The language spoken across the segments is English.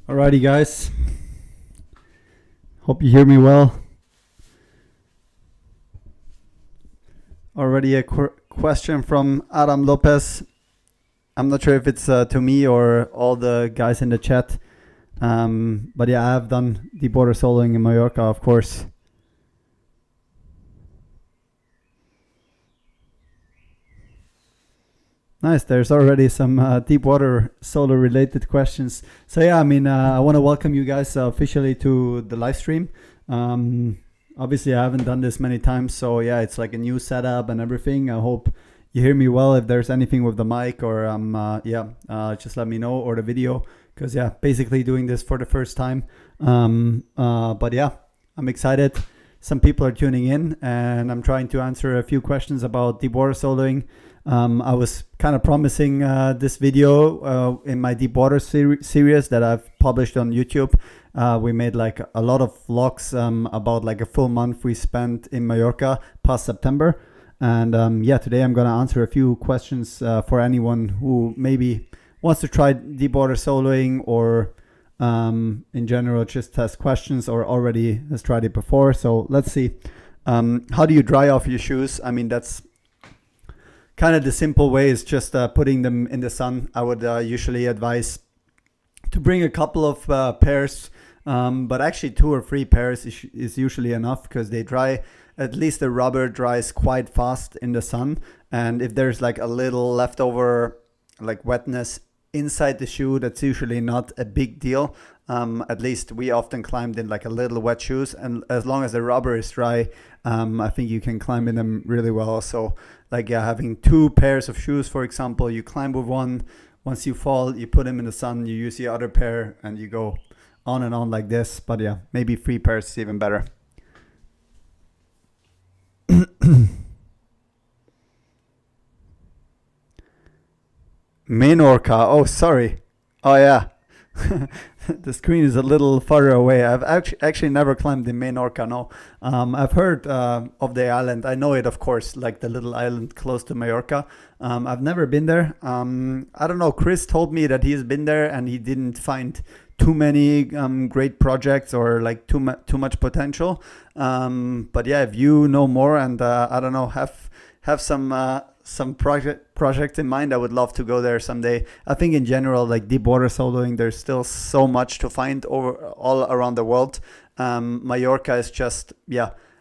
Alrighty, guys. Hope you hear me well. Already a question from Adam Lopez. I'm not sure if it's to me or all the guys in the chat. But yeah, I have done deep water soloing in Mallorca, of course. Nice. There's already some deep water solo related questions. So yeah, I want to welcome you guys officially to the live stream. Obviously, I haven't done this many times, so yeah, it's like a new setup and everything. I hope you hear me well. If there's anything with the mic or just let me know, or the video, because yeah, basically doing this for the first time. But yeah, I'm excited. Some people are tuning in, and I'm trying to answer a few questions about deep water soloing. I was kind of promising this video in my deep water series that I've published on YouTube. We made like a lot of vlogs about like a full month we spent in Mallorca past September. And today I'm going to answer a few questions for anyone who maybe wants to try deep water soloing, or in general just has questions or already has tried it before. So let's see. How do you dry off your shoes? That's kind of the simple way, is just putting them in the sun. I would usually advise to bring a couple of pairs, but actually 2 or 3 pairs is usually enough, because they dry, at least the rubber dries quite fast in the sun. And if there's like a little leftover like wetness inside the shoe, that's usually not a big deal. At least we often climbed in like a little wet shoes, and as long as the rubber is dry, I think you can climb in them really well. So like having 2 pairs of shoes, for example, you climb with one. Once you fall, you put them in the sun, you use the other pair, and you go on and on like this. But yeah, maybe 3 pairs is even better. Mallorca. Oh, sorry. Oh yeah. The screen is a little further away. I've actually never climbed in Mallorca. No, I've heard of the island. I know it, of course, like the little island close to Mallorca. I've never been there. I don't know. Chris told me that he's been there and he didn't find too many great projects, or like too much potential. But yeah, if you know more and I don't know, have some project in mind, I would love to go there someday. I think in general, like deep water soloing, there's still so much to find all around the world. Mallorca is just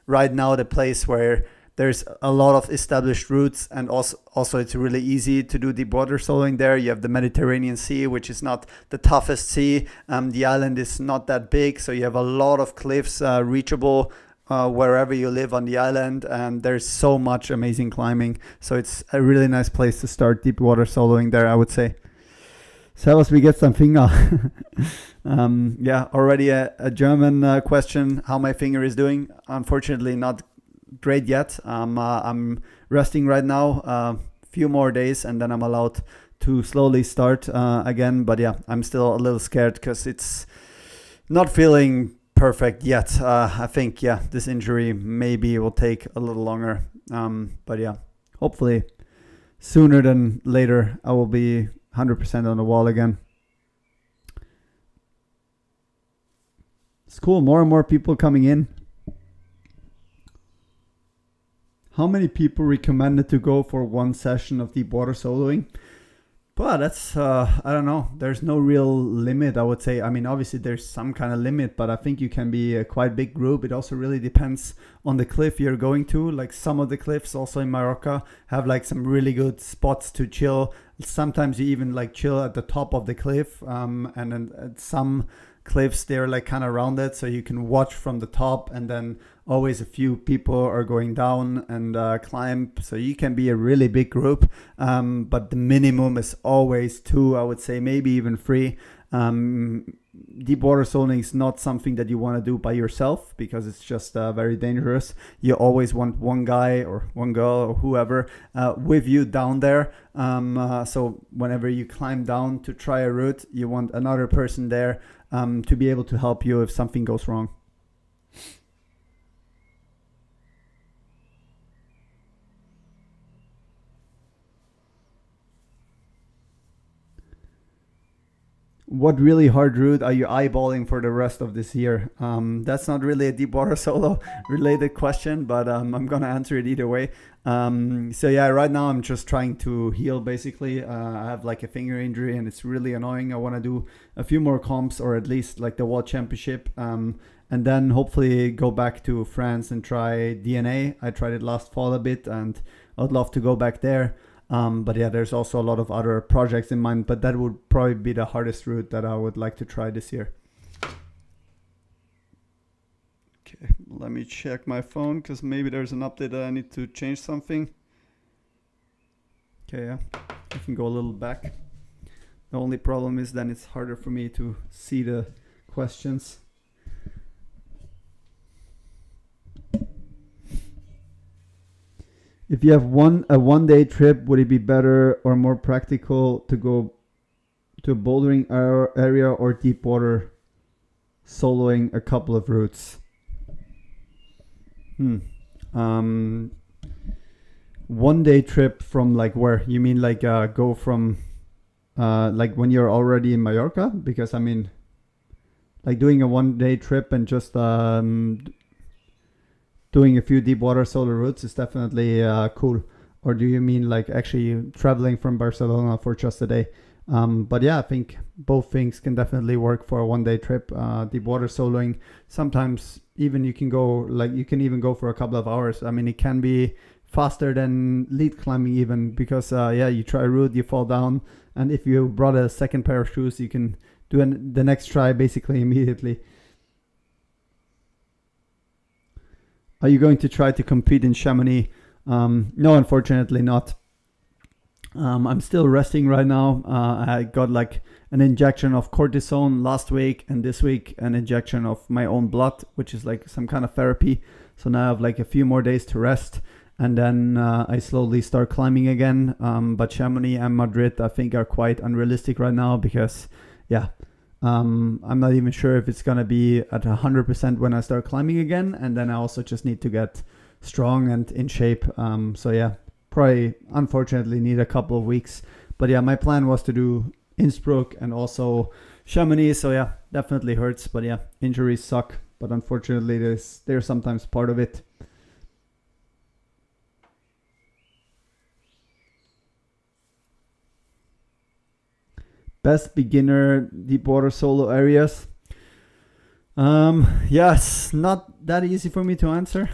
right now the place where there's a lot of established routes, and also it's really easy to do deep water soloing there. You have the Mediterranean Sea, which is not the toughest sea. The island is not that big, so you have a lot of cliffs reachable wherever you live on the island, and there's so much amazing climbing. So it's a really nice place to start deep water soloing there, I would say. Servus, wie geht's deinem Finger? Already a German question, how my finger is doing. Unfortunately, not great yet. I'm resting right now, a few more days, and then I'm allowed to slowly start again. But yeah, I'm still a little scared because it's not feeling perfect yet. I think, this injury maybe will take a little longer. But yeah, hopefully sooner than later, I will be 100% on the wall again. It's cool. More and more people coming in. How many people recommended to go for one session of deep water soloing? But that's, I don't know. There's no real limit, I would say. Obviously there's some kind of limit, but I think you can be a quite big group. It also really depends on the cliff you're going to. Like some of the cliffs also in Mallorca have like some really good spots to chill. Sometimes you even like chill at the top of the cliff. And then at some cliffs, they're like kind of rounded, so you can watch from the top, and then always a few people are going down and climb, so you can be a really big group, but the minimum is always 2, I would say, maybe even 3. Deep water soloing is not something that you want to do by yourself, because it's just very dangerous. You always want one guy or one girl or whoever with you down there. So whenever you climb down to try a route, you want another person there to be able to help you if something goes wrong. What really hard route are you eyeballing for the rest of this year? That's not really a deep water solo related question, but I'm gonna answer it either way. So yeah, right now I'm just trying to heal. Basically, I have like a finger injury, and it's really annoying. I want to do a few more comps, or at least like the World Championship, and then hopefully go back to France and try DNA. I tried it last fall a bit, and I'd love to go back there. But yeah, there's also a lot of other projects in mind, but that would probably be the hardest route that I would like to try this year. Okay, let me check my phone because maybe there's an update that I need to change something. Okay, yeah, I can go a little back. The only problem is then it's harder for me to see the questions. If you have a 1 day trip, would it be better or more practical to go to a bouldering area or deep water, soloing a couple of routes? 1 day trip from like where? You mean like go from like when you're already in Mallorca? Because I mean, like doing a 1 day trip and just doing a few deep water solo routes is definitely cool. Or do you mean like actually traveling from Barcelona for just a day? But yeah, I think both things can definitely work for a 1 day trip. Deep water soloing, sometimes even you can even go for a couple of hours. I mean, it can be faster than lead climbing even because yeah, you try a route, you fall down, and if you brought a second pair of shoes, you can do the next try basically immediately. Are you going to try to compete in Chamonix? No, unfortunately not. I'm still resting right now. I got like an injection of cortisone last week, and this week an injection of my own blood, which is like some kind of therapy. So now I have like a few more days to rest, and then I slowly start climbing again. But Chamonix and Madrid, I think, are quite unrealistic right now because, yeah, I'm not even sure if it's gonna be at 100% when I start climbing again, and then I also just need to get strong and in shape. So yeah, probably unfortunately need a couple of weeks. But yeah, my plan was to do Innsbruck and also Chamonix. So yeah, definitely hurts. But yeah, injuries suck. But unfortunately, they're sometimes part of it. Best beginner deep water solo areas. Yes, not that easy for me to answer.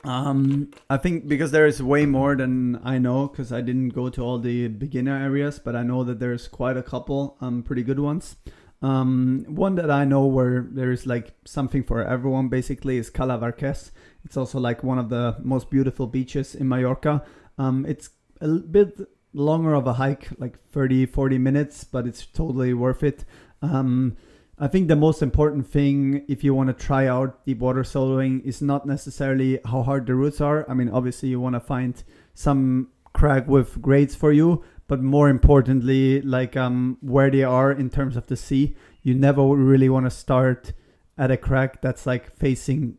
I think because there is way more than I know, because I didn't go to all the beginner areas, but I know that there's quite a couple pretty good ones. One that I know where there is like something for everyone basically is Cala Varques. It's also like one of the most beautiful beaches in Mallorca. It's a bit longer of a hike, like 30-40 minutes, but it's totally worth it. I think the most important thing if you want to try out deep water soloing is not necessarily how hard the routes are. I mean, obviously you want to find some crag with grades for you, but more importantly, like where they are in terms of the sea. You never really want to start at a crag that's like facing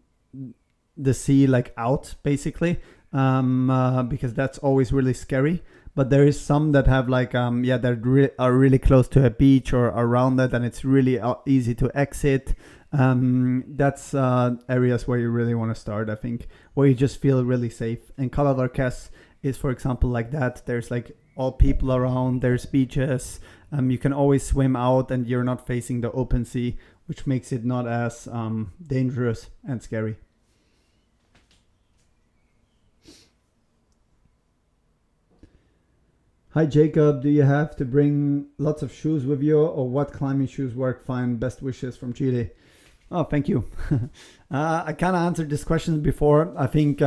the sea, like out basically, because that's always really scary. But there is some that have like that are really close to a beach or around it, and it's really easy to exit. That's areas where you really want to start, I think, where you just feel really safe. And Cala Varques is, for example, like that. There's like all people around, there's beaches, you can always swim out, and you're not facing the open sea, which makes it not as dangerous and scary. Hi Jacob, do you have to bring lots of shoes with you, or what climbing shoes work fine? Best wishes from Chile. Oh, thank you. I kind of answered this question before. I think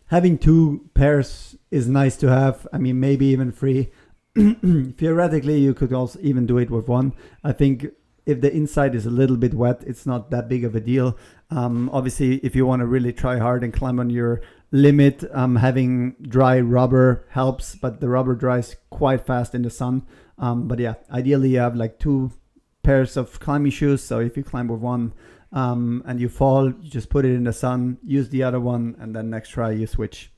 having two pairs is nice to have. I mean, maybe even three. Theoretically, you could also even do it with one. I think if the inside is a little bit wet, it's not that big of a deal. Obviously, if you want to really try hard and climb on your limit, having dry rubber helps, but the rubber dries quite fast in the sun. But yeah, ideally you have like two pairs of climbing shoes. So if you climb with one and you fall, you just put it in the sun, use the other one, and then next try you switch.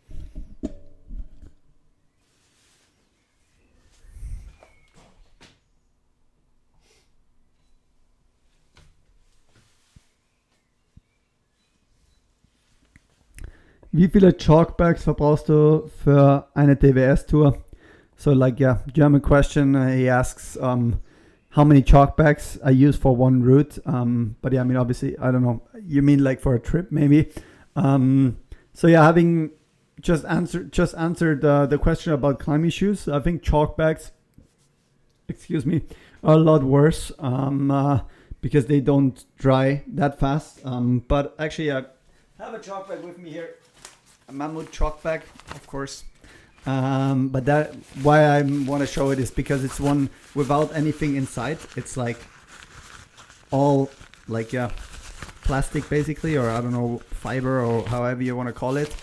Wie viele Chalkbags verbrauchst du für eine DWS-Tour? So like, yeah, German question. He asks how many chalkbags I use for one route. But yeah, I mean, obviously, I don't know. You mean like for a trip, maybe? So yeah, having just answered the question about climbing shoes, I think chalkbags, excuse me, are a lot worse because they don't dry that fast. But actually, I have a chalk bag with me here, a Mammut chalk bag, of course. But that why I want to show it is because it's one without anything inside. It's like all like plastic basically, or I don't know, fiber or however you want to call it.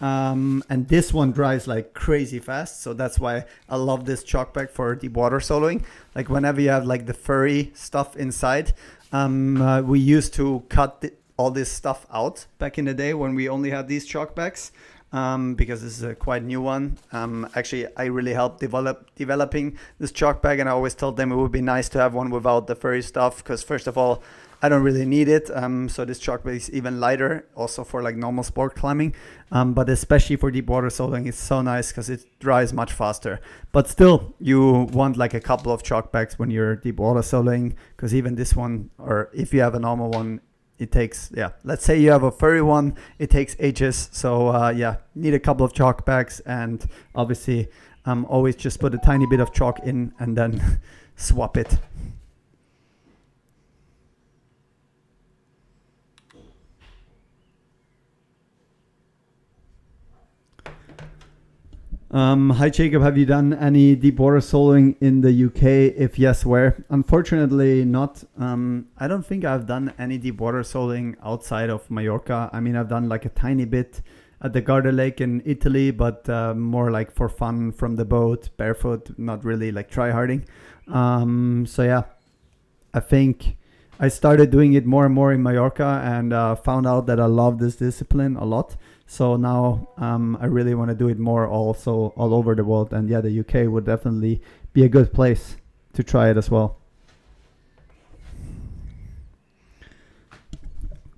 And this one dries like crazy fast, so that's why I love this chalk bag for deep water soloing. Like whenever you have like the furry stuff inside, we used to cut all this stuff out back in the day when we only had these chalk bags. Because this is a quite new one. Actually, I really helped developing this chalk bag, and I always told them it would be nice to have one without the furry stuff, because first of all, I don't really need it. So this chalk bag is even lighter, also for like normal sport climbing, but especially for deep water soloing, it's so nice because it dries much faster. But still, you want like a couple of chalk bags when you're deep water soloing, because even this one, or if you have a normal one, it takes, let's say you have a furry one, it takes ages. So need a couple of chalk bags, and obviously always just put a tiny bit of chalk in and then swap it. Hi Jacob, have you done any deep water soloing in the UK? If yes, where? Unfortunately not. I don't think I've done any deep water soloing outside of Mallorca. I mean, I've done like a tiny bit at the Garda Lake in Italy, but more like for fun from the boat, barefoot, not really like try-harding. So yeah, I think I started doing it more and more in Mallorca, and found out that I love this discipline a lot. So now I really want to do it more also all over the world. And yeah, the UK would definitely be a good place to try it as well.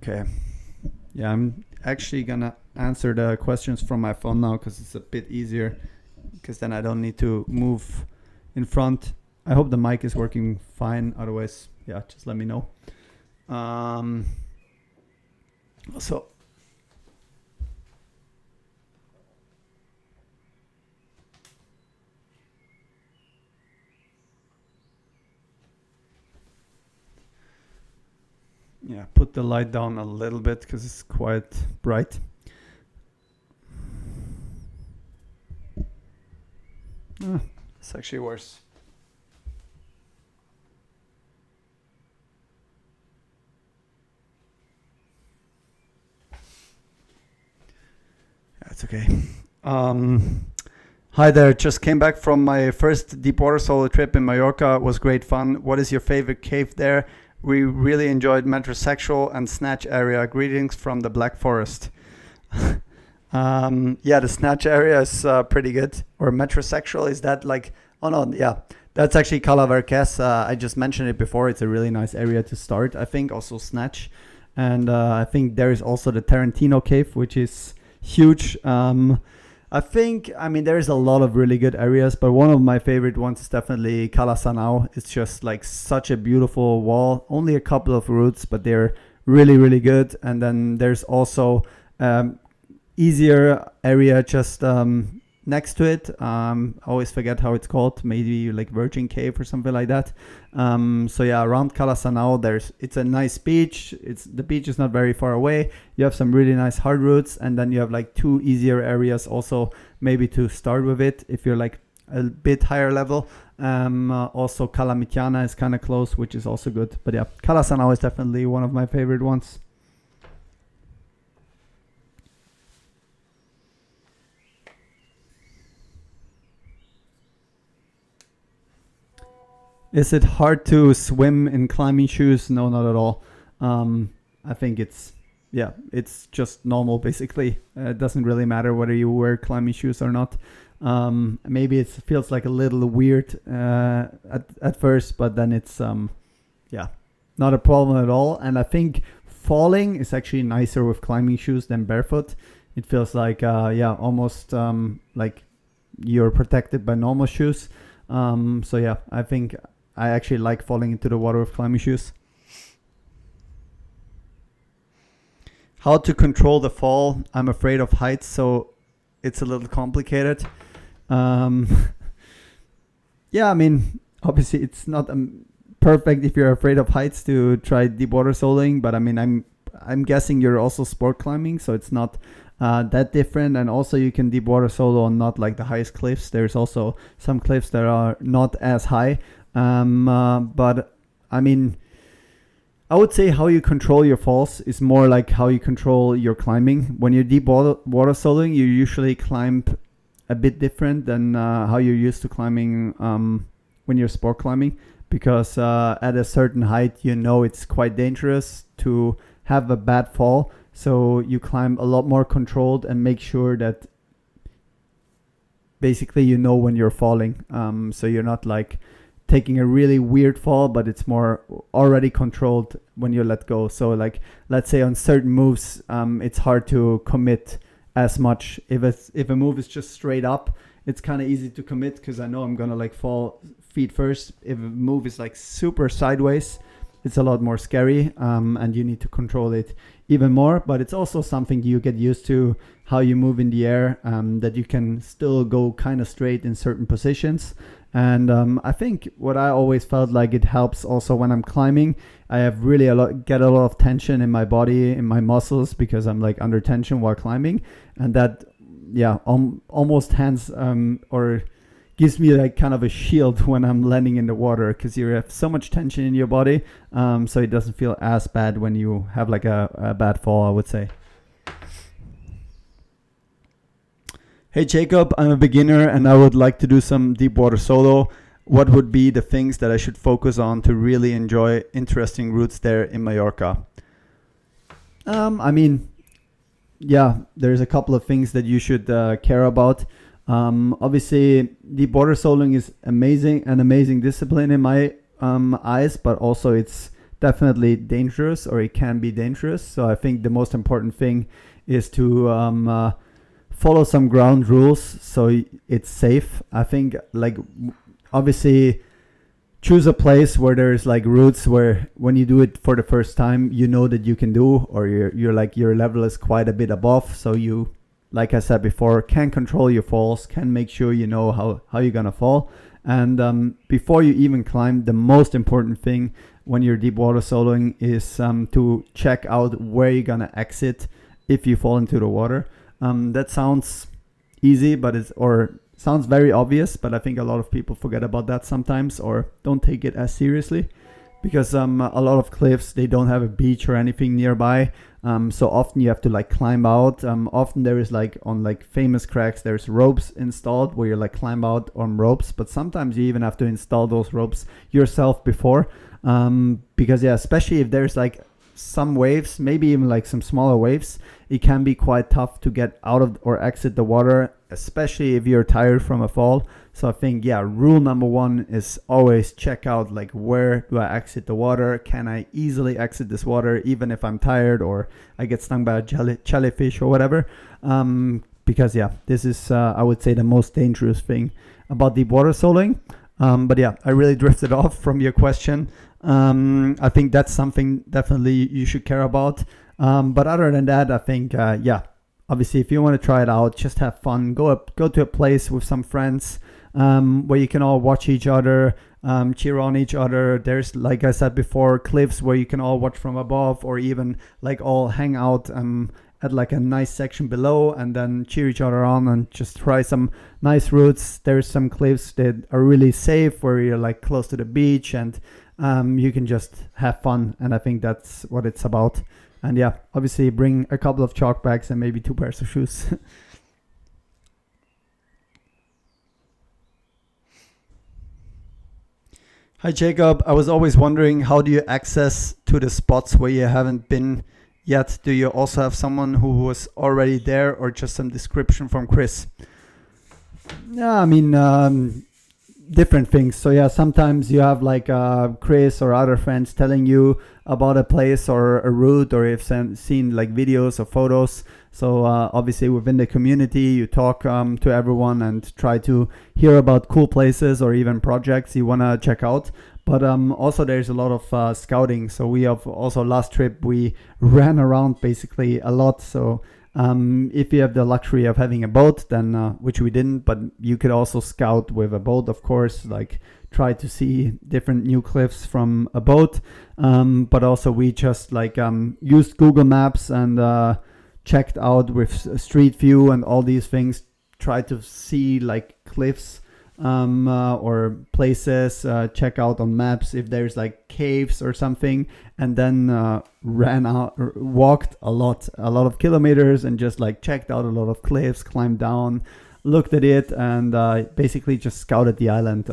Okay. Yeah, I'm actually going to answer the questions from my phone now because it's a bit easier, because then I don't need to move in front. I hope the mic is working fine. Otherwise, yeah, just let me know. So yeah, put the light down a little bit because it's quite bright. It's actually worse. That's okay. Hi there, just came back from my first deep water solo trip in Mallorca. It was great fun. What is your favorite cave there? We really enjoyed metrosexual and snatch area. Greetings from the Black Forest. Yeah, the snatch area is pretty good. Or metrosexual, is that like, oh no, yeah, that's actually Cala Verques. I just mentioned it before. It's a really nice area to start, I think. Also snatch. And I think there is also the Tarantino cave, which is huge. I think, I mean, there's a lot of really good areas, but one of my favorite ones is definitely Cala Sanao. It's just like such a beautiful wall. Only a couple of routes, but they're really, really good. And then there's also easier area just next to it. I always forget how it's called. Maybe like Virgin Cave or something like that. So yeah, around Cala Sanao, it's a nice beach. The beach is not very far away. You have some really nice hard routes, and then you have like two easier areas also, maybe to start with it if you're like a bit higher level. Also Cala Mitiana is kind of close, which is also good. But yeah, Cala Sanao is definitely one of my favorite ones. Is it hard to swim in climbing shoes? No, not at all. I think it's just normal basically. It doesn't really matter whether you wear climbing shoes or not. Maybe it feels like a little weird at first, but then it's not a problem at all. And I think falling is actually nicer with climbing shoes than barefoot, it feels like almost like you're protected by normal shoes. So yeah, I think I actually like falling into the water with climbing shoes. How to control the fall? I'm afraid of heights, so it's a little complicated. Yeah, I mean, obviously it's not perfect if you're afraid of heights to try deep water soloing, but I mean, I'm guessing you're also sport climbing, so it's not that different. And also you can deep water solo on not like the highest cliffs. There's also some cliffs that are not as high. But I mean, I would say how you control your falls is more like how you control your climbing. When you're deep water soloing, you usually climb a bit different than how you're used to climbing when you're sport climbing, because at a certain height, you know it's quite dangerous to have a bad fall. So you climb a lot more controlled and make sure that basically you know when you're falling. So you're not like taking a really weird fall, but it's more already controlled when you let go. So like, let's say on certain moves, it's hard to commit as much. If a move is just straight up, it's kind of easy to commit because I know I'm gonna like fall feet first. If a move is like super sideways, it's a lot more scary, and you need to control it even more. But it's also something you get used to, how you move in the air, that you can still go kind of straight in certain positions. And I think what I always felt like it helps also when I'm climbing, I have really get a lot of tension in my body, in my muscles, because I'm like under tension while climbing. And that, almost hands or gives me like kind of a shield when I'm landing in the water, because you have so much tension in your body. So it doesn't feel as bad when you have like a bad fall, I would say. Hey Jacob, I'm a beginner and I would like to do some deep water solo. What would be the things that I should focus on to really enjoy interesting routes there in Mallorca? I mean, yeah, there's a couple of things that you should care about. Obviously, deep water soloing is an amazing discipline in my eyes, but also it's definitely dangerous, or it can be dangerous. So I think the most important thing is to follow some ground rules so it's safe. I think like obviously choose a place where there's like routes where when you do it for the first time, you know that you can do, or you're like your level is quite a bit above. So you, like I said before, can control your falls, can make sure you know how you're gonna fall. And before you even climb, the most important thing when you're deep water soloing is to check out where you're gonna exit if you fall into the water. That sounds easy, sounds very obvious, but I think a lot of people forget about that sometimes, or don't take it as seriously, because a lot of cliffs, they don't have a beach or anything nearby. So often you have to like climb out. Often there is like on like famous cracks, there's ropes installed where you like climb out on ropes, but sometimes you even have to install those ropes yourself before, because especially if there's like some waves, maybe even like some smaller waves, it can be quite tough to get out of or exit the water, especially if you're tired from a fall. So I think, rule number one is always check out like, where do I exit the water? Can I easily exit this water even if I'm tired or I get stung by a jellyfish or whatever? Because this is I would say the most dangerous thing about deep water soloing. But I really drifted off from your question. I think that's something definitely you should care about. But other than that, I think, obviously if you want to try it out, just have fun. Go to a place with some friends, where you can all watch each other, cheer on each other. There's, like I said before, cliffs where you can all watch from above, or even like all hang out, at like a nice section below and then cheer each other on and just try some nice routes. There's some cliffs that are really safe where you're like close to the beach and you can just have fun, and I think that's what it's about. And obviously bring a couple of chalk bags and maybe 2 pairs of shoes. Hi Jacob, I was always wondering, how do you access to the spots where you haven't been yet? Do you also have someone who was already there, or just some description from Chris? Yeah, I mean, different things. So sometimes you have like Chris or other friends telling you about a place or a route, or you've seen like videos or photos. So obviously within the community, you talk to everyone and try to hear about cool places or even projects you want to check out. But also there's a lot of scouting. So we have also last trip, we ran around basically a lot. So if you have the luxury of having a boat, then which we didn't, but you could also scout with a boat, of course, like try to see different new cliffs from a boat. But also we just like used Google Maps and checked out with Street View and all these things, try to see like cliffs or places, check out on maps if there's like caves or something, and then walked a lot of kilometers and just like checked out a lot of cliffs, climbed down, looked at it, and basically just scouted the island.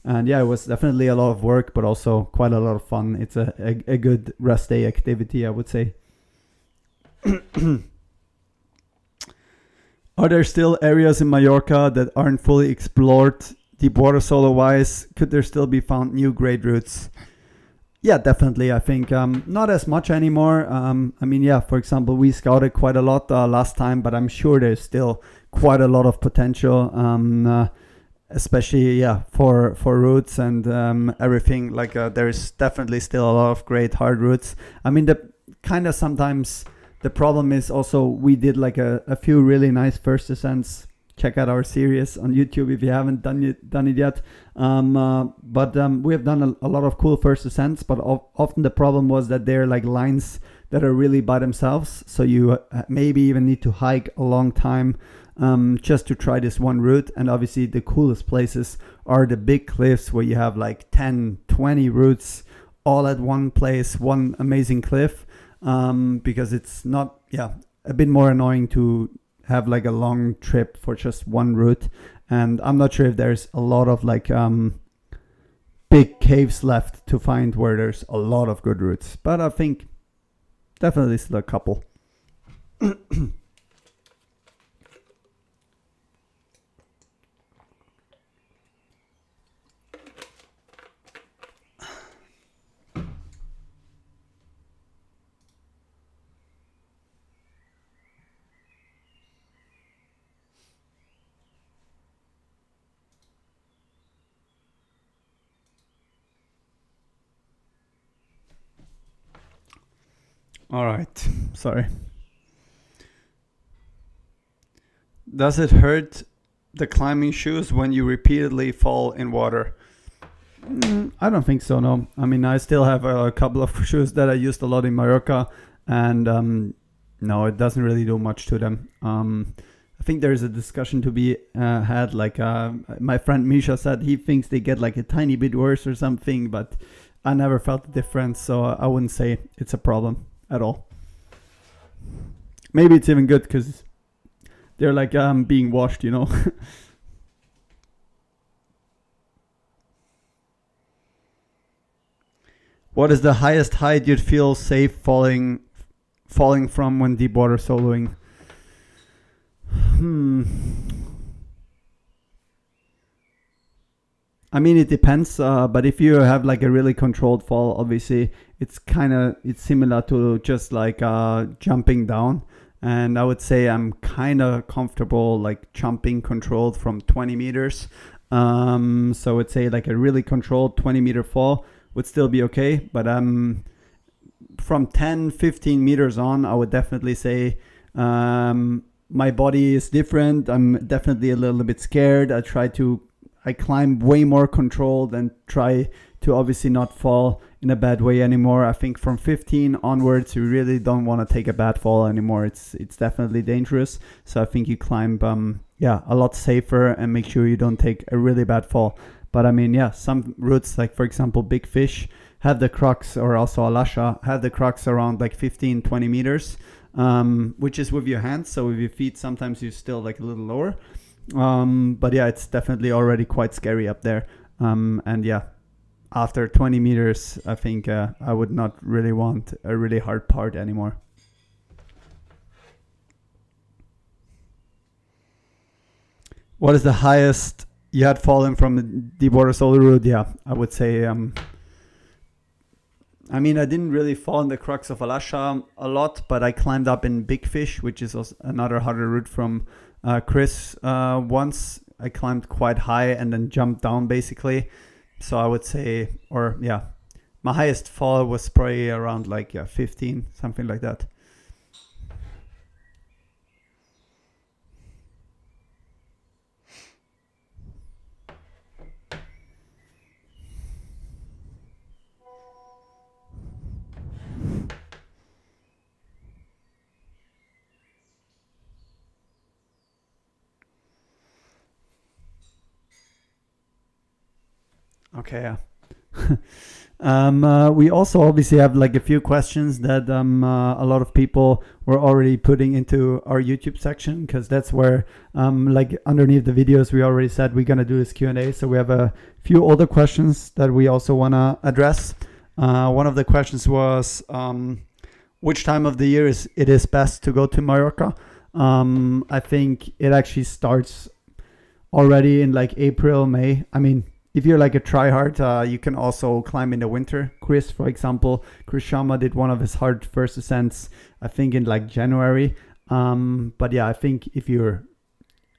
And yeah, it was definitely a lot of work, but also quite a lot of fun. It's a good rest day activity, I would say. Are there still areas in Mallorca that aren't fully explored deep water solo wise? Could there still be found new great routes? Yeah, definitely. I think not as much anymore. I mean, yeah, for example, we scouted quite a lot last time, but I'm sure there's still quite a lot of potential, especially, yeah, for routes and everything. Like there's definitely still a lot of great hard routes. I mean, the kind of sometimes the problem is also we did like a few really nice first ascents. Check out our series on YouTube if you haven't done it yet. But we have done a lot of cool first ascents, but often the problem was that they're like lines that are really by themselves. So you maybe even need to hike a long time just to try this one route. And obviously the coolest places are the big cliffs where you have like 10, 20 routes all at one place, one amazing cliff. Because it's not, a bit more annoying to have like a long trip for just one route. And I'm not sure if there's a lot of like big caves left to find where there's a lot of good routes. But I think definitely still a couple. All right, sorry. Does it hurt the climbing shoes when you repeatedly fall in water? I don't think so, no. I mean, I still have a couple of shoes that I used a lot in Mallorca, and no, it doesn't really do much to them. I think there's a discussion to be had, like my friend Misha said he thinks they get like a tiny bit worse or something, but I never felt the difference, so I wouldn't say it's a problem at all. Maybe it's even good because they're like being washed, you know. What is the highest height you'd feel safe falling from when deep water soloing? I mean, it depends, but if you have like a really controlled fall, obviously it's similar to just like jumping down. And I would say I'm kind of comfortable like jumping controlled from 20 meters. So I would say like a really controlled 20-meter fall would still be okay. But from 10, 15 meters on, I would definitely say my body is different. I'm definitely a little bit scared. I climb way more controlled and try to obviously not fall in a bad way anymore. I think from 15 onwards, you really don't want to take a bad fall anymore. It's definitely dangerous. So I think you climb, a lot safer and make sure you don't take a really bad fall. But I mean, some routes, like for example, Big Fish, have the crux, or also Alasha, have the crux around like 15, 20 meters, which is with your hands. So with your feet, sometimes you're still like a little lower. But yeah, it's definitely already quite scary up there. And yeah, after 20 meters, I think I would not really want a really hard part anymore. What is the highest you had fallen from the deep water solo route? Yeah, I would say I mean, I didn't really fall in the crux of Alasha a lot, but I climbed up in Big Fish, which is also another harder route from Chris. Once I climbed quite high and then jumped down basically. So I would say, or yeah, my highest fall was probably around like 15, something like that. Okay, yeah. We also obviously have like a few questions that a lot of people were already putting into our YouTube section, because that's where like underneath the videos we already said we're gonna do this Q&A. So we have a few older questions that we also wanna address. One of the questions was which time of the year it is best to go to Mallorca. I think it actually starts already in like April, May. I mean, if you're like a tryhard, you can also climb in the winter. Chris, for example, Chris Sharma did one of his hard first ascents, I think in like January. But yeah, I think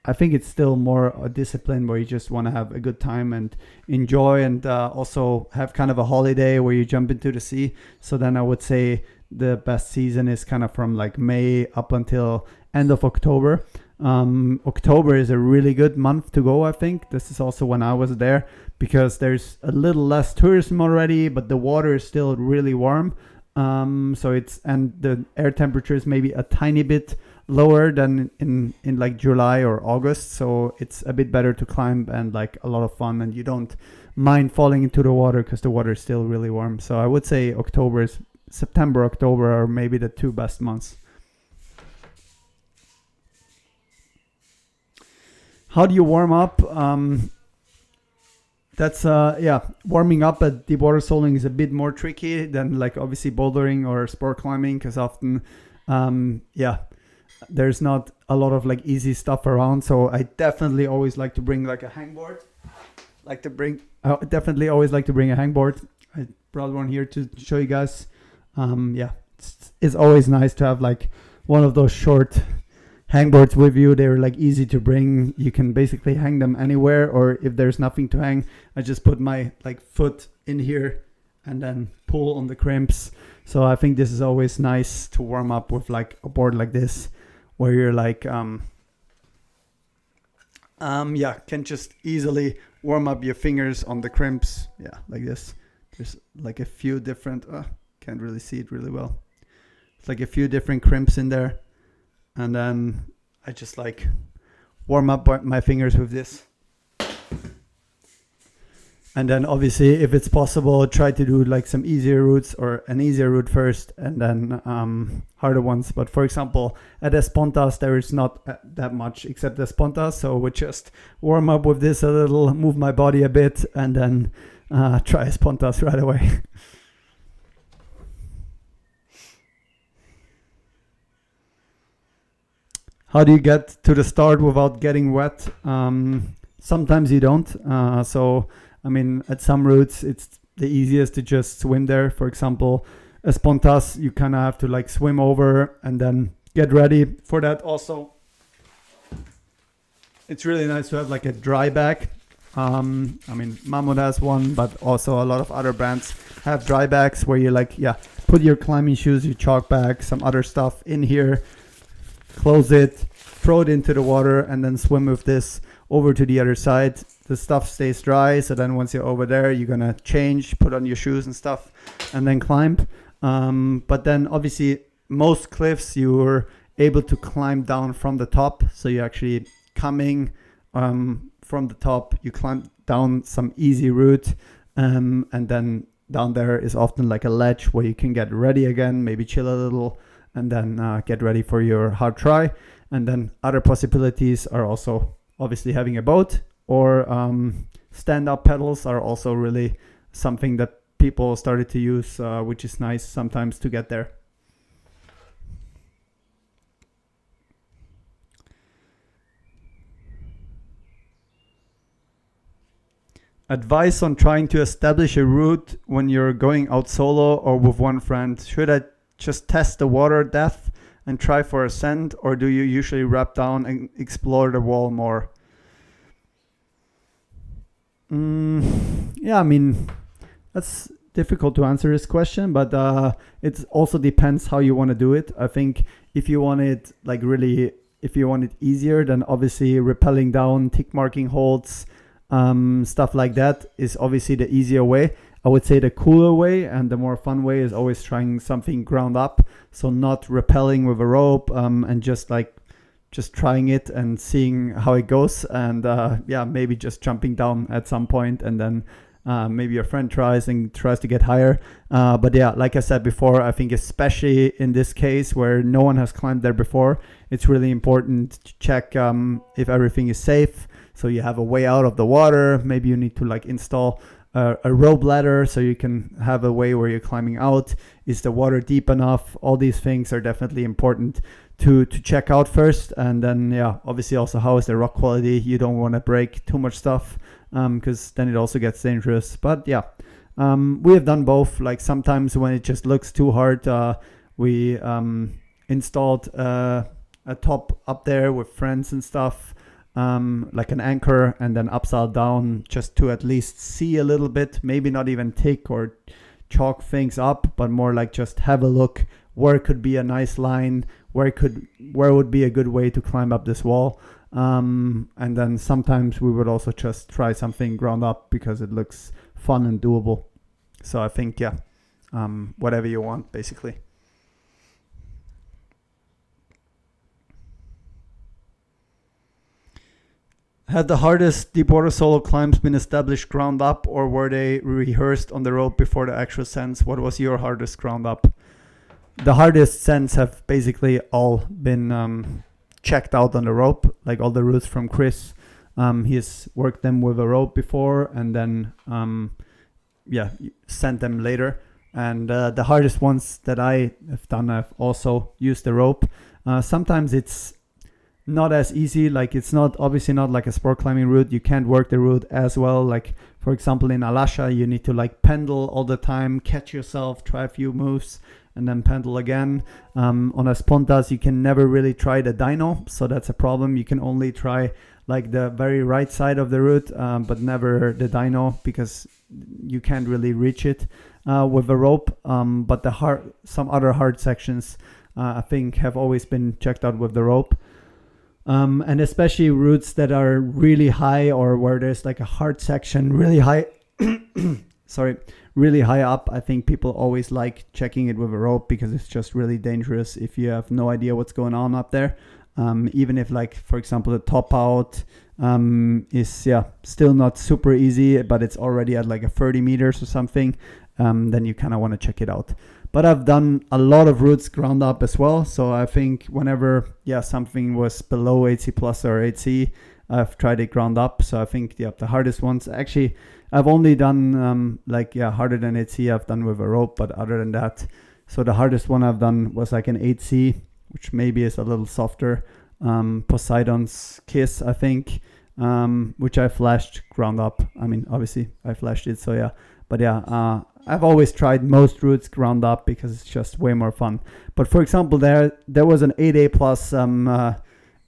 I think it's still more a discipline where you just want to have a good time and enjoy, and also have kind of a holiday where you jump into the sea. So then I would say the best season is kind of from like May up until end of October. October is a really good month to go, I think. This is also when I was there, because there's a little less tourism already, but the water is still really warm. So and the air temperature is maybe a tiny bit lower than in like July or August. So it's a bit better to climb and like a lot of fun, and you don't mind falling into the water because the water is still really warm. So I would say September, October are maybe the two best months. How do you warm up? That's warming up at deep water soling is a bit more tricky than like obviously bouldering or sport climbing, because often there's not a lot of like easy stuff around. So I definitely always like to bring like a hangboard. I definitely always like to bring a hangboard. I brought one here to show you guys. It's always nice to have like one of those short hangboards with you. They're like easy to bring. You can basically hang them anywhere, or if there's nothing to hang, I just put my like foot in here and then pull on the crimps. So I think this is always nice to warm up with like a board like this, where you're like can just easily warm up your fingers on the crimps. Yeah, like this. There's like a few different can't really see it really well. It's like a few different crimps in there. And then I just like warm up my fingers with this. And then obviously, if it's possible, try to do like some easier routes, or an easier route first and then harder ones. But for example, at Espontas, there is not that much except Espontas. So we just warm up with this a little, move my body a bit, and then try Espontas right away. How do you get to the start without getting wet? Sometimes you don't. So, I mean, at some routes, it's the easiest to just swim there. For example, Espontas, you kind of have to like swim over and then get ready for that. Also, it's really nice to have like a dry bag. I mean, Mammoth has one, but also a lot of other brands have dry bags where you like, put your climbing shoes, your chalk bag, some other stuff in here, close it, throw it into the water, and then swim with this over to the other side. The stuff stays dry, so then once you're over there, you're gonna change, put on your shoes and stuff, and then climb. But then obviously most cliffs you're able to climb down from the top, so you're actually coming from the top, you climb down some easy route, and then down there is often like a ledge where you can get ready again, maybe chill a little, and then get ready for your hard try. And then other possibilities are also obviously having a boat, or stand-up pedals are also really something that people started to use, which is nice sometimes to get there. Advice on trying to establish a route when you're going out solo or with one friend. Should I just test the water depth and try for ascent, or do you usually wrap down and explore the wall more? Yeah, I mean, that's difficult to answer this question, but it also depends how you want to do it. I think if you want it like really, if you want it easier, then obviously rappelling down, tick marking holds, stuff like that is obviously the easier way. I would say the cooler way and the more fun way is always trying something ground up. So not rappelling with a rope and just trying it and seeing how it goes. And yeah, maybe just jumping down at some point and then maybe your friend tries to get higher. But yeah, like I said before, I think especially in this case where no one has climbed there before, it's really important to check if everything is safe. So you have a way out of the water. Maybe you need to like install a rope ladder so you can have a way where you're climbing out. Is the water deep enough? All these things are definitely important to check out first. And then yeah, obviously also how is the rock quality? You don't want to break too much stuff because then it also gets dangerous. But yeah, we have done both. Like sometimes when it just looks too hard, we installed a top up there with friends and stuff. Like an anchor and then upside down just to at least see a little bit, maybe not even tick or chalk things up, but more like just have a look where could be a nice line, where would be a good way to climb up this wall. And then sometimes we would also just try something ground up because it looks fun and doable. So I think yeah, whatever you want basically. Had the hardest deepwater solo climbs been established ground up, or were they rehearsed on the rope before the actual ascents? What was your hardest ground up? The hardest ascents have basically all been checked out on the rope, like all the routes from Chris. He's worked them with a rope before and then sent them later. And the hardest ones that I have done, I've also used the rope. Sometimes it's not as easy, like it's not obviously not like a sport climbing route. You can't work the route as well. Like for example in Alasha you need to like pendle all the time, catch yourself, try a few moves and then pendle again. On Espontas you can never really try the dyno, so that's a problem. You can only try like the very right side of the route, but never the dyno because you can't really reach it with a rope. But some other hard sections I think have always been checked out with the rope. And especially routes that are really high or where there's like a hard section really high really high up. I think people always like checking it with a rope because it's just really dangerous if you have no idea what's going on up there. Even if like for example the top out is still not super easy, but it's already at like a 30 meters or something, then you kind of want to check it out. But I've done a lot of routes ground up as well. So I think whenever something was below 8C plus or 8C, I've tried it ground up. So I think the hardest ones, actually, I've only done harder than 8C I've done with a rope. But other than that, so the hardest one I've done was like an 8C, which maybe is a little softer. Poseidon's Kiss, I think, which I flashed ground up. I mean, obviously I flashed it. So yeah, but yeah, I've always tried most routes ground up because it's just way more fun. But for example, there was an 8A plus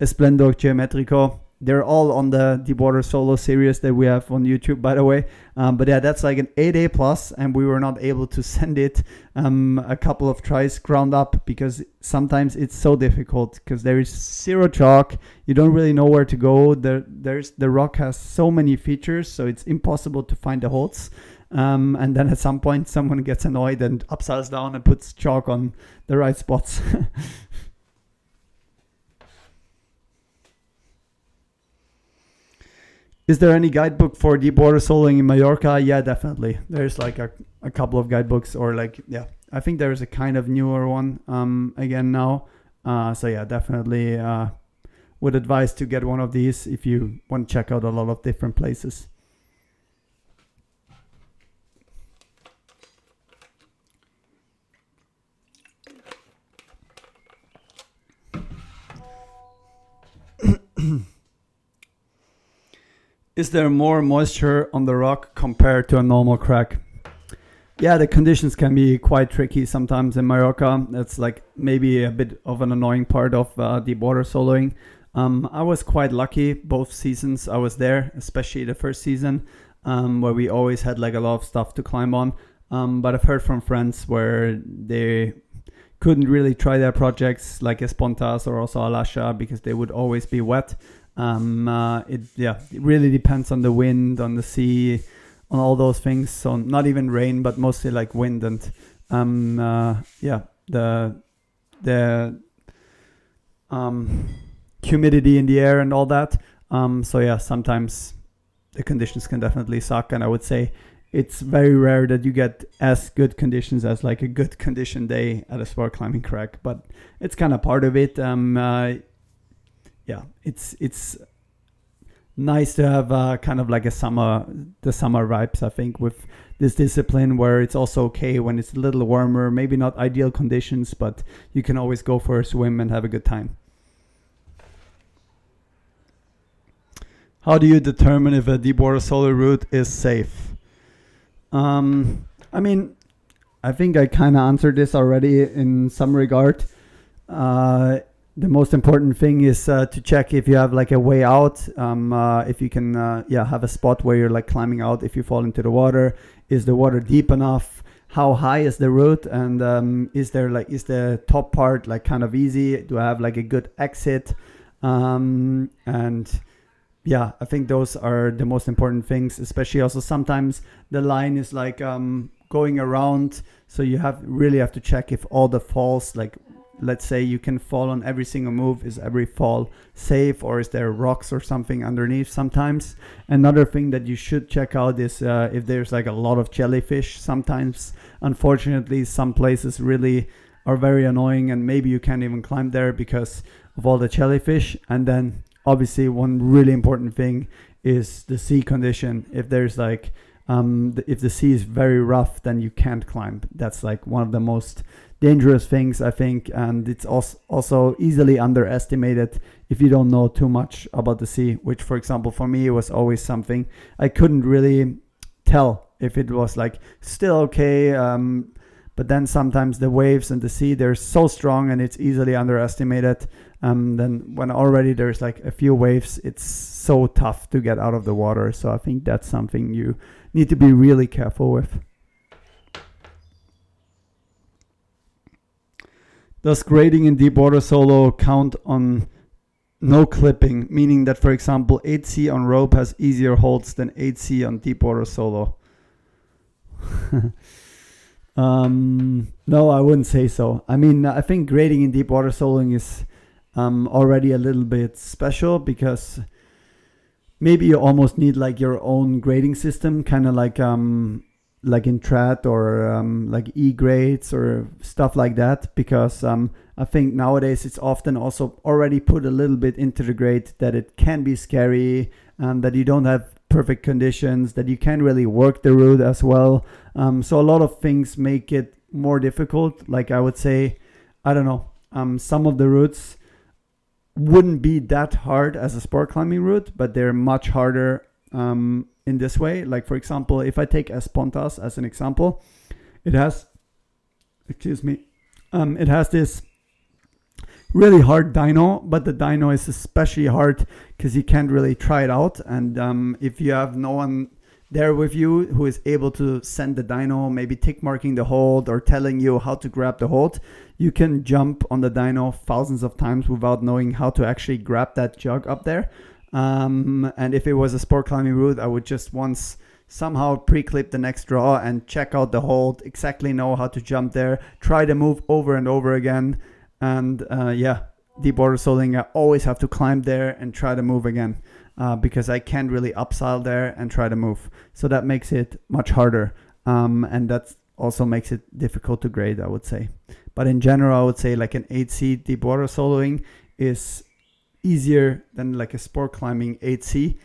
Esplendor Geometrico. They're all on the Deepwater Solo series that we have on YouTube, by the way. But yeah, that's like an 8A plus, and we were not able to send it a couple of tries ground up because sometimes it's so difficult because there is zero chalk. You don't really know where to go. The rock has so many features, so it's impossible to find the holds. And then at some point someone gets annoyed and upsides down and puts chalk on the right spots. Is there any guidebook for deepwater soloing in Mallorca? Yeah, definitely. There's like a couple of guidebooks, or like, yeah, I think there's a kind of newer one again now. So yeah, definitely would advise to get one of these if you want to check out a lot of different places. Is there more moisture on the rock compared to a normal crack? Yeah, the conditions can be quite tricky sometimes in Mallorca. That's like maybe a bit of an annoying part of deep water soloing. I was quite lucky both seasons I was there, especially the first season, where we always had like a lot of stuff to climb on. But I've heard from friends where they couldn't really try their projects like Espontas or also Alasha because they would always be wet. It really depends on the wind, on the sea, on all those things. So not even rain, but mostly like wind and the humidity in the air and all that. Sometimes the conditions can definitely suck, and I would say it's very rare that you get as good conditions as like a good condition day at a sport climbing crack, but it's kind of part of it. It's nice to have kind of like the summer vibes, I think, with this discipline where it's also okay when it's a little warmer, maybe not ideal conditions, but you can always go for a swim and have a good time. How do you determine if a deep water solo route is safe? I mean, I think I kind of answered this already in some regard. The most important thing is to check if you have like a way out, if you can have a spot where you're like climbing out if you fall into the water. Is the water deep enough? How high is the route? And is the top part like kind of easy? Do I have like a good exit? I think those are the most important things, especially also sometimes the line is like going around, so you really have to check if all the falls, like let's say you can fall on every single move, is every fall safe, or is there rocks or something underneath sometimes. Another thing that you should check out is if there's like a lot of jellyfish. Sometimes, unfortunately, some places really are very annoying and maybe you can't even climb there because of all the jellyfish. And then obviously one really important thing is the sea condition. If there's like if the sea is very rough, then you can't climb. That's like one of the most dangerous things, I think, and it's also easily underestimated if you don't know too much about the sea, which for example for me was always something I couldn't really tell if it was like still okay, but then sometimes the waves and the sea, they're so strong and it's easily underestimated. Then when already there's like a few waves, it's so tough to get out of the water. So I think that's something you need to be really careful with. Does grading in deep water solo count on no clipping, meaning that, for example, 8C on rope has easier holds than 8C on deep water solo? No, I wouldn't say so. I mean, I think grading in deep water soloing is already a little bit special because maybe you almost need like your own grading system, kind of like in trad or like E-grades or stuff like that, because I think nowadays it's often also already put a little bit into the grade that it can be scary and that you don't have perfect conditions, that you can't really work the route as well. So a lot of things make it more difficult. Like I would say, I don't know, some of the routes wouldn't be that hard as a sport climbing route, but they're much harder in this way. Like for example, if I take Espontas as an example, it has this really hard dyno, but the dyno is especially hard because you can't really try it out. And if you have no one there with you who is able to send the dyno, maybe tick marking the hold or telling you how to grab the hold, you can jump on the dyno thousands of times without knowing how to actually grab that jug up there. And if it was a sport climbing route, I would just once somehow pre-clip the next draw and check out the hold, exactly know how to jump there, try the move over and over again. And deep water soloing, I always have to climb there and try to move again because I can't really upsile there and try to move. So that makes it much harder. And that also makes it difficult to grade, I would say. But in general, I would say like an 8C deep water soloing is easier than like a sport climbing 8C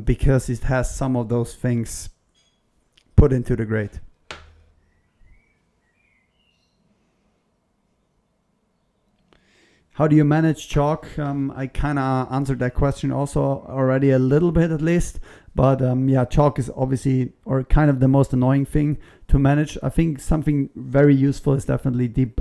because it has some of those things put into the grade. how do you manage chalk? I kind of answered that question also already a little bit at least. But yeah, chalk is obviously or kind of the most annoying thing to manage. I think something very useful is definitely deep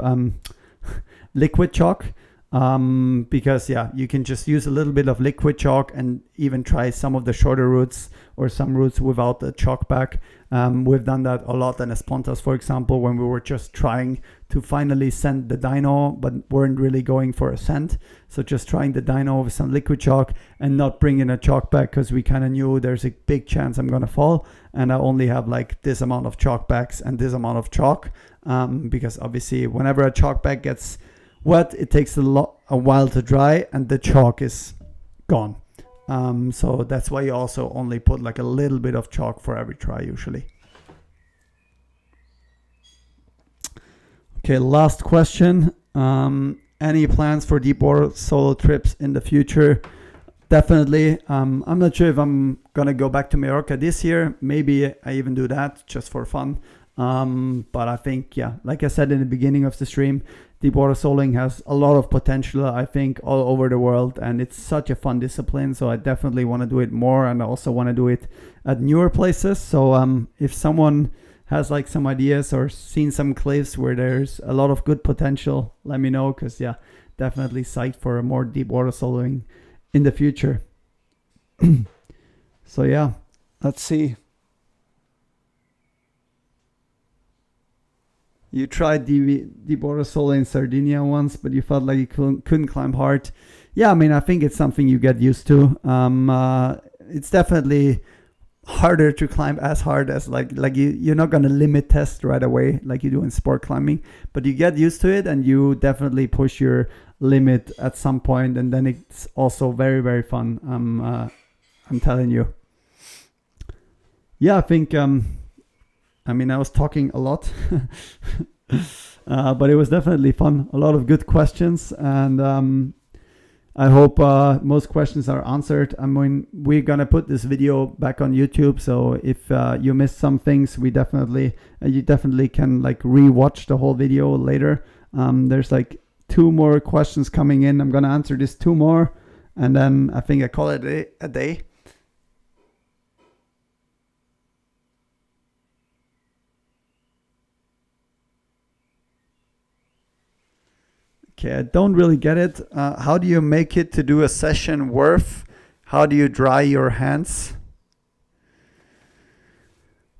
liquid chalk. Because yeah, you can just use a little bit of liquid chalk and even try some of the shorter routes or some routes without the chalk back. We've done that a lot in Espontas, for example, when we were just trying to finally send the dyno, but weren't really going for a send. So just trying the dyno with some liquid chalk and not bringing a chalk back because we kind of knew there's a big chance I'm going to fall. And I only have like this amount of chalk backs and this amount of chalk. Because obviously whenever a chalk bag gets wet, it takes a while to dry and the chalk is gone. So that's why you also only put like a little bit of chalk for every try usually. Okay, last question. Any plans for deep water solo trips in the future? Definitely. I'm not sure if I'm gonna go back to Mallorca this year. Maybe I even do that just for fun. But I think, yeah, like I said in the beginning of the stream, deep water soloing has a lot of potential, I think, all over the world, and it's such a fun discipline. So I definitely want to do it more, and I also want to do it at newer places. So if someone has like some ideas or seen some cliffs where there's a lot of good potential, let me know, because yeah, definitely psyched for more deep water soloing in the future. So yeah, let's see. You tried deep water solo in Sardinia once, but you felt like you couldn't climb hard. Yeah, I mean, I think it's something you get used to. It's definitely harder to climb as hard as like you're not going to limit test right away like you do in sport climbing, but you get used to it and you definitely push your limit at some point, and then it's also very, very fun. I'm telling you. Yeah, I think I mean, I was talking a lot, but it was definitely fun. A lot of good questions, and I hope most questions are answered. I mean, we're gonna put this video back on YouTube, so if you missed some things, you definitely can like re-watch the whole video later. There's like 2 more questions coming in. I'm gonna answer these 2 more, and then I think I call it a day. Okay, I don't really get it. How do you make it to do a session worth? How do you dry your hands?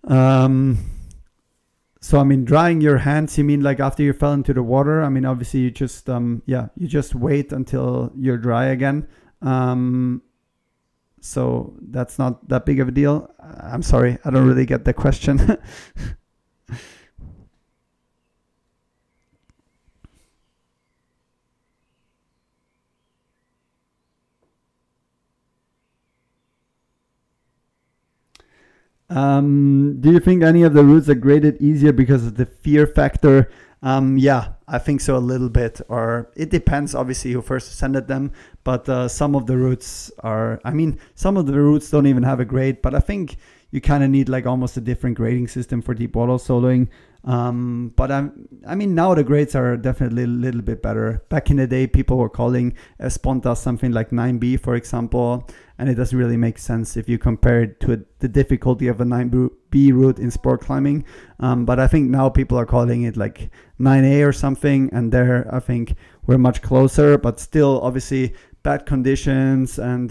So I mean, drying your hands, you mean like after you fell into the water? I mean, obviously you just you just wait until you're dry again. So that's not that big of a deal. I'm sorry, I don't really get the question. Do you think any of the routes are graded easier because of the fear factor? Yeah, I think so a little bit, or it depends obviously who first ascended them, but some of the routes some of the routes don't even have a grade, but I think you kind of need like almost a different grading system for deep water soloing. But I mean, now the grades are definitely a little bit better. Back in the day, people were calling Espontas something like 9B, for example, and it doesn't really make sense if you compare it to the difficulty of a 9B route in sport climbing. But I think now people are calling it like 9A or something, and there I think we're much closer, but still obviously bad conditions and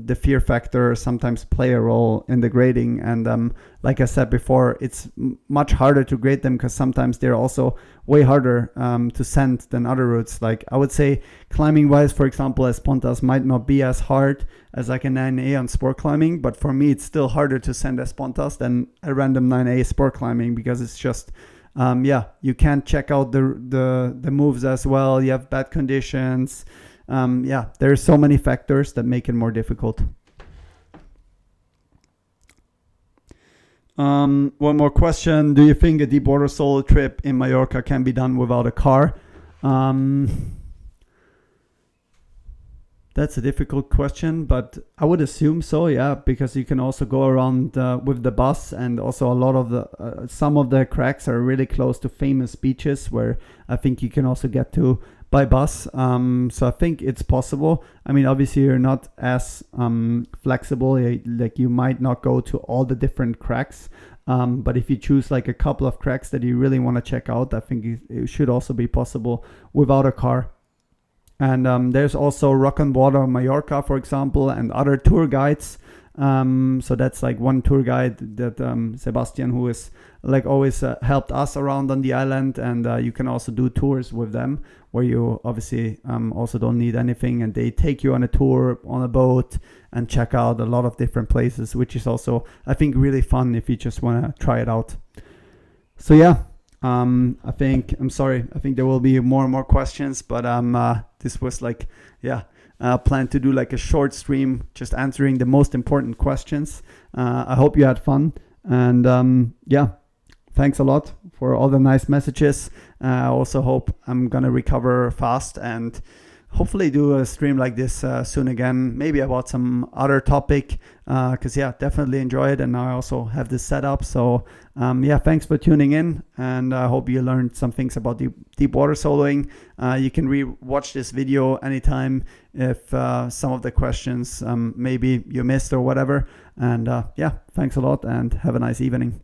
the fear factor sometimes play a role in the grading. And like I said before, it's much harder to grade them because sometimes they're also way harder to send than other routes. Like I would say climbing wise, for example, Espontas might not be as hard as like a 9A on sport climbing, but for me it's still harder to send Espontas than a random 9A sport climbing, because it's just you can't check out the moves as well. You have bad conditions. There are so many factors that make it more difficult. One more question. Do you think a deep water solo trip in Mallorca can be done without a car? That's a difficult question, but I would assume so, yeah, because you can also go around with the bus, and also a lot of some of the cracks are really close to famous beaches where I think you can also get to by bus. So I think it's possible. I mean, obviously you're not as flexible. Like you might not go to all the different cracks. But if you choose like a couple of cracks that you really want to check out, I think it should also be possible without a car. And there's also Rock on Water Mallorca, for example, and other tour guides. So that's like one tour guide that Sebastian, who is like always helped us around on the island, and you can also do tours with them where you obviously also don't need anything, and they take you on a tour on a boat and check out a lot of different places, which is also, I think, really fun if you just want to try it out. So yeah, I think there will be more and more questions, but this was like, plan to do like a short stream just answering the most important questions. I hope you had fun, and thanks a lot for all the nice messages. I also hope I'm gonna recover fast and hopefully do a stream like this soon again, maybe about some other topic, because definitely enjoy it, and now I also have this set up. So thanks for tuning in, and I hope you learned some things about deep water soloing. You can re-watch this video anytime if some of the questions maybe you missed or whatever. And thanks a lot, and have a nice evening.